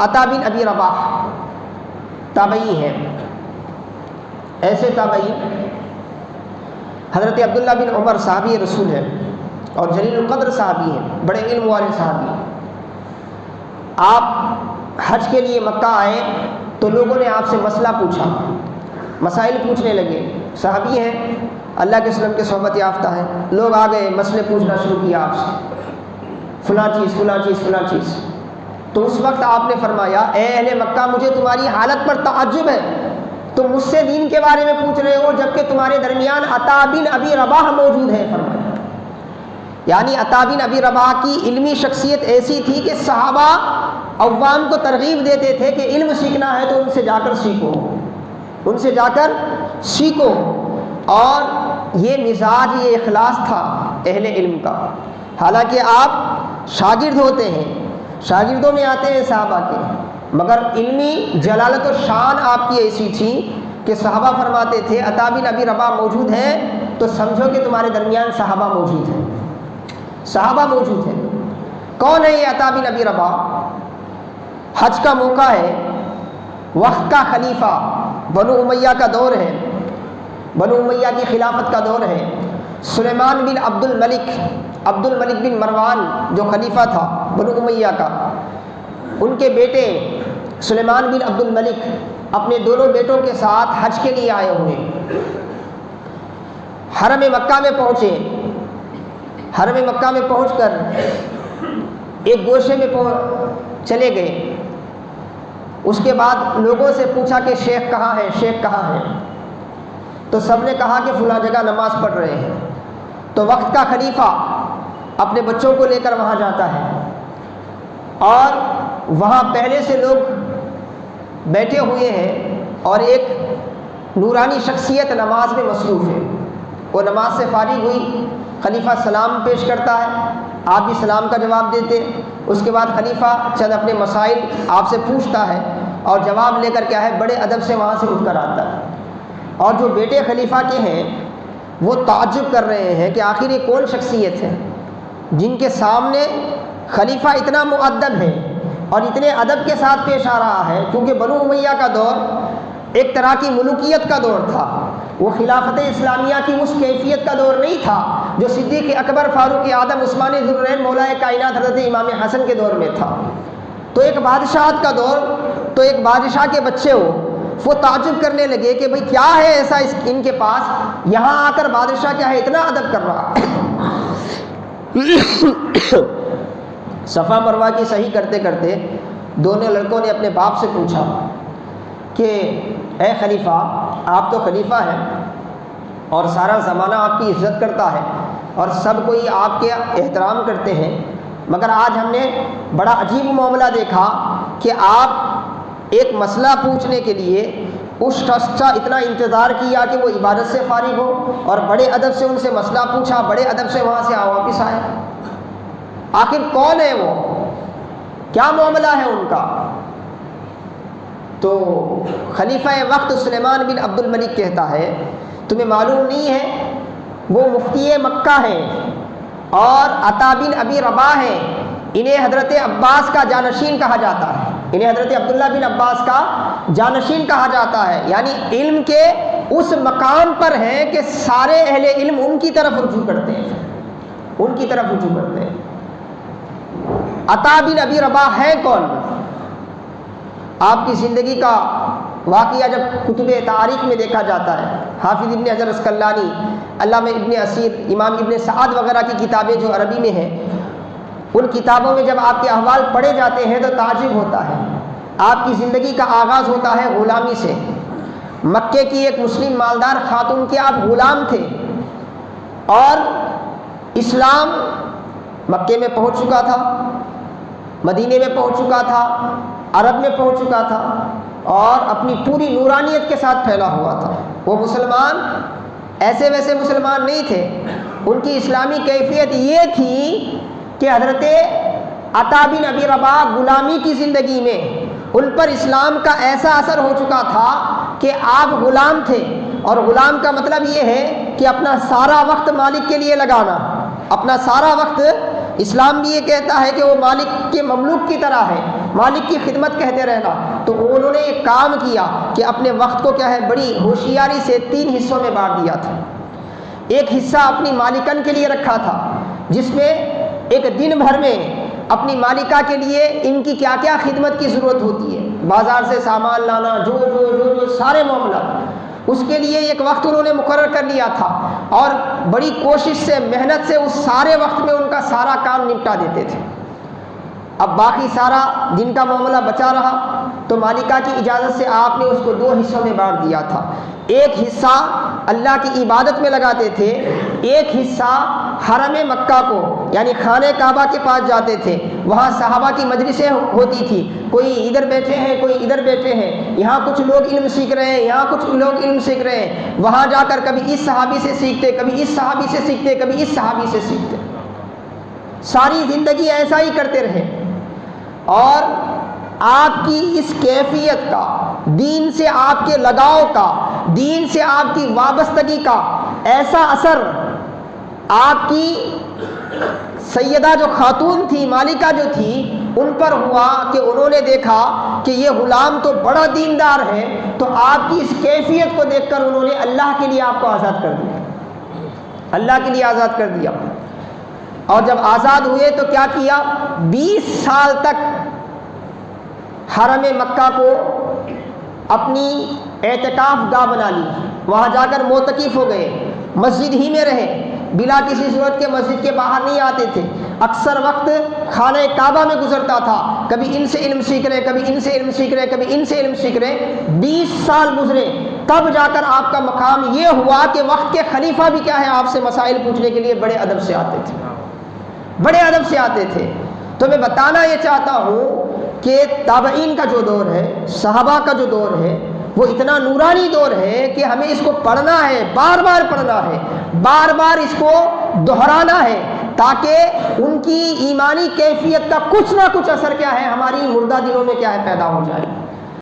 عطا بن ابی رباح تابعی ہیں. ایسے تابعی حضرت عبداللہ بن عمر صحابی رسول ہیں اور جلیل القدر صحابی ہیں، بڑے علم والے صحابی. آپ حج کے لیے مکہ آئے تو لوگوں نے آپ سے مسئلہ پوچھا، مسائل پوچھنے لگے. صحابی ہیں، اللہ کے وسلم کے صحبت یافتہ ہیں. لوگ آ گئے، مسئلے پوچھنا شروع کیا آپ سے، فلاں چیز فلاں چیز فلاں چیز. تو اس وقت آپ نے فرمایا اے اہل مکہ، مجھے تمہاری حالت پر تعجب ہے، تم مجھ سے دین کے بارے میں پوچھ رہے ہو جبکہ تمہارے درمیان عطا بن ابی رباح موجود ہے. فرمایا یعنی عطا بن ابی رباح کی علمی شخصیت ایسی تھی کہ صحابہ عوام کو ترغیب دیتے تھے کہ علم سیکھنا ہے تو ان سے جا کر سیکھو، ان سے جا کر سیکھو. اور یہ مزاج، یہ اخلاص تھا اہل علم کا. حالانکہ آپ شاگرد ہوتے ہیں، شاگردوں میں آتے ہیں صحابہ کے، مگر علمی جلالت و شان آپ کی ایسی تھی کہ صحابہ فرماتے تھے عطا بن ابی رباح موجود ہے تو سمجھو کہ تمہارے درمیان صحابہ موجود ہیں، صحابہ موجود ہیں. کون ہے یہ عطا بن ابی رباح؟ حج کا موقع ہے، وقت کا خلیفہ، بنو امیہ کا دور ہے، بنو امیہ کی خلافت کا دور ہے. سلیمان بن عبد الملک بن مروان جو خلیفہ تھا بنو امیہ کا، ان کے بیٹے سلیمان بن عبد الملک اپنے دونوں بیٹوں کے ساتھ حج کے لیے آئے ہوئے. حرم مکہ میں پہنچے. حرم مکہ میں پہنچ کر ایک گوشے میں چلے گئے. اس کے بعد لوگوں سے پوچھا کہ شیخ کہاں ہے، شیخ کہاں ہے؟ تو سب نے کہا کہ فلاں جگہ نماز پڑھ رہے ہیں. تو وقت کا خلیفہ اپنے بچوں کو لے کر وہاں جاتا ہے اور وہاں پہلے سے لوگ بیٹھے ہوئے ہیں اور ایک نورانی شخصیت نماز میں مصروف ہے. وہ نماز سے فارغ ہوئی، خلیفہ سلام پیش کرتا ہے، آپ بھی سلام کا جواب دیتے. اس کے بعد خلیفہ چند اپنے مسائل آپ سے پوچھتا ہے اور جواب لے کر کیا ہے بڑے ادب سے وہاں سے اٹھ کر آتا ہے. اور جو بیٹے خلیفہ کے ہیں وہ تعجب کر رہے ہیں کہ آخر یہ کون شخصیت ہے جن کے سامنے خلیفہ اتنا مؤدب ہے اور اتنے ادب کے ساتھ پیش آ رہا ہے. کیونکہ بنو امیہ کا دور ایک طرح کی ملوکیت کا دور تھا، وہ خلافت اسلامیہ کی اس کیفیت کا دور نہیں تھا جو صدیق اکبر، فاروق اعظم، عثمان ذوالنورین، مولا کائنات حضرت امام حسن کے دور میں تھا. تو ایک بادشاہت کا دور، تو ایک بادشاہ کے بچے ہو. وہ تعجب کرنے لگے کہ بھئی کیا ہے ایسا ان کے پاس، یہاں آ کر بادشاہ کیا ہے اتنا ادب کر رہا. صفا مروہ کی صحیح کرتے کرتے دونوں لڑکوں نے اپنے باپ سے پوچھا کہ اے خلیفہ، آپ تو خلیفہ ہیں اور سارا زمانہ آپ کی عزت کرتا ہے اور سب کوئی آپ کے احترام کرتے ہیں، مگر آج ہم نے بڑا عجیب معاملہ دیکھا کہ آپ ایک مسئلہ پوچھنے کے لیے اس شخص کا اتنا انتظار کیا کہ وہ عبادت سے فارغ ہو اور بڑے ادب سے ان سے مسئلہ پوچھا، بڑے ادب سے وہاں سے واپس آئے. آخر کون ہے وہ، کیا معاملہ ہے ان کا؟ تو خلیفہ وقت سلیمان بن عبد الملک کہتا ہے تمہیں معلوم نہیں ہے وہ مفتی مکہ ہیں اور عطا بن ابی رباح ہیں. انہیں حضرت عباس کا جانشین کہا جاتا ہے، انہیں حضرت عبداللہ بن عباس کا جانشین کہا جاتا ہے. یعنی علم کے اس مقام پر ہیں کہ سارے اہل علم ان کی طرف رجوع کرتے ہیں، ان کی طرف رجوع کرتے ہیں. عطا بن ابی رباح ہے کون؟ آپ کی زندگی کا واقعہ جب کتب تاریخ میں دیکھا جاتا ہے، حافظ ابن حجر عسقلانی، علامہ ابن اسیر، امام ابن سعد وغیرہ کی کتابیں جو عربی میں ہیں، ان کتابوں میں جب آپ کے احوال پڑھے جاتے ہیں تو تعجب ہوتا ہے. آپ کی زندگی کا آغاز ہوتا ہے غلامی سے. مکے کی ایک مسلم مالدار خاتون کے آپ غلام تھے اور اسلام مکے میں پہنچ چکا تھا، مدینے میں پہنچ چکا تھا، عرب میں پہنچ چکا تھا اور اپنی پوری نورانیت کے ساتھ پھیلا ہوا تھا. وہ مسلمان ایسے ویسے مسلمان نہیں تھے. ان کی اسلامی کیفیت یہ تھی کہ حضرت عطا بن ابی رباح غلامی کی زندگی میں ان پر اسلام کا ایسا اثر ہو چکا تھا کہ آپ غلام تھے، اور غلام کا مطلب یہ ہے کہ اپنا سارا وقت مالک کے لیے لگانا، اپنا سارا وقت اسلام بھی یہ کہتا ہے کہ وہ مالک کے مملوک کی طرح ہے، مالک کی خدمت کہتے رہنا۔ تو انہوں نے ایک کام کیا کہ اپنے وقت کو کیا ہے بڑی ہوشیاری سے 3 حصوں میں بانٹ دیا تھا۔ ایک حصہ اپنی مالکن کے لیے رکھا تھا، جس میں ایک دن بھر میں اپنی مالکہ کے لیے ان کی کیا کیا خدمت کی ضرورت ہوتی ہے، بازار سے سامان لانا، جو سارے معاملات، اس کے لیے ایک وقت انہوں نے مقرر کر لیا تھا، اور بڑی کوشش سے محنت سے اس سارے وقت میں ان کا سارا کام نپٹا دیتے تھے۔ اب باقی سارا دن کا معاملہ بچا رہا تو مالکہ کی اجازت سے آپ نے اس کو 2 حصوں میں بانٹ دیا تھا۔ ایک حصہ اللہ کی عبادت میں لگاتے تھے، ایک حصہ حرم مکہ کو یعنی خانہ کعبہ کے پاس جاتے تھے، وہاں صحابہ کی مجلسیں ہوتی تھی، کوئی ادھر بیٹھے ہیں کوئی ادھر بیٹھے ہیں، یہاں کچھ لوگ علم سیکھ رہے ہیں یہاں کچھ لوگ علم سیکھ رہے ہیں، وہاں جا کر کبھی اس صحابی سے سیکھتے، کبھی اس صحابی سے سیکھتے، کبھی اس صحابی سے سیکھتے۔ ساری زندگی ایسا ہی کرتے رہے، اور آپ کی اس کیفیت کا، دین سے آپ کے لگاؤ کا، دین سے آپ کی وابستگی کا ایسا اثر آپ کی سیدہ جو خاتون تھی، مالکہ جو تھی، ان پر ہوا کہ انہوں نے دیکھا کہ یہ غلام تو بڑا دیندار ہے، تو آپ کی اس کیفیت کو دیکھ کر انہوں نے اللہ کے لیے آپ کو آزاد کر دیا، اللہ کے لیے آزاد کر دیا۔ اور جب آزاد ہوئے تو کیا کیا، 20 سال تک حرم مکہ کو اپنی اعتکاف گاہ بنا لی، وہاں جا کر معتکف ہو گئے، مسجد ہی میں رہے، بلا کسی ضرورت کے مسجد کے باہر نہیں آتے تھے، اکثر وقت خانہ کعبہ میں گزرتا تھا، کبھی ان سے علم سیکھ رہے، کبھی ان سے علم سیکھ رہے، کبھی ان سے علم سیکھ رہے۔ 20 سال گزرے، تب جا کر آپ کا مقام یہ ہوا کہ وقت کے خلیفہ بھی کیا ہے آپ سے مسائل پوچھنے کے لیے بڑے ادب سے آتے تھے، بڑے ادب سے آتے تھے۔ تو میں بتانا یہ چاہتا ہوں کہ تابعین کا جو دور ہے، صحابہ کا جو دور ہے، وہ اتنا نورانی دور ہے کہ ہمیں اس کو پڑھنا ہے، بار بار پڑھنا ہے، بار بار اس کو دہرانا ہے، تاکہ ان کی ایمانی کیفیت کا کچھ نہ کچھ اثر کیا ہے ہماری مردہ دلوں میں کیا ہے پیدا ہو جائے۔